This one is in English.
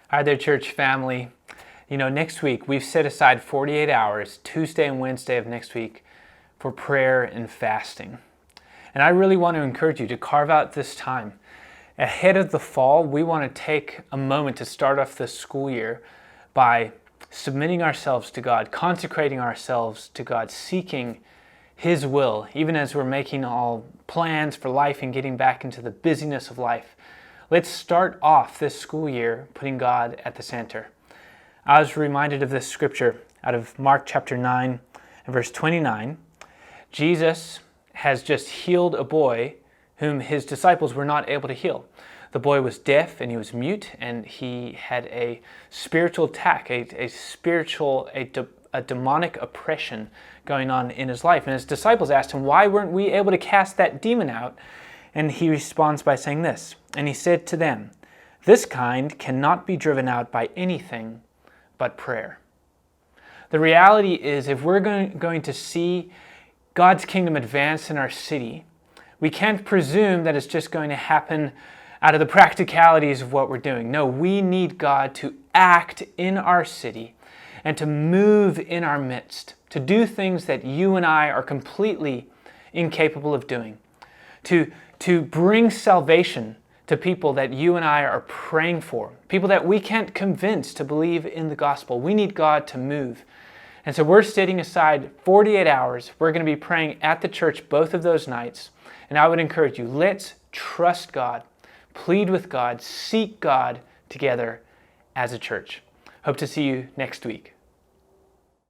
Hi there, church family. Next week we've set aside 48 hours, Tuesday and Wednesday of next week, for prayer and fasting. And I really want to encourage you to carve out this time. Ahead of the fall, we want to take a moment to start off this school year by submitting ourselves to God, consecrating ourselves to God, seeking His will, even as we're making all plans for life and getting back into the busyness of life. Let's start off this school year putting God at the center. I was reminded of this scripture out of Mark chapter 9 and verse 29. Jesus has just healed a boy whom his disciples were not able to heal. The boy was deaf and he was mute, and he had a spiritual attack, a demonic oppression going on in his life. And his disciples asked him, why weren't we able to cast that demon out? And he responds by saying this, and he said to them, this kind cannot be driven out by anything but prayer. The reality is, if we're going to see God's kingdom advance in our city, we can't presume that it's just going to happen out of the practicalities of what we're doing. No, we need God to act in our city and to move in our midst, to do things that you and I are completely incapable of doing, to bring salvation to people that you and I are praying for, people that we can't convince to believe in the gospel. We need God to move. And so we're setting aside 48 hours. We're going to be praying at the church both of those nights. And I would encourage you, let's trust God, plead with God, seek God together as a church. Hope to see you next week.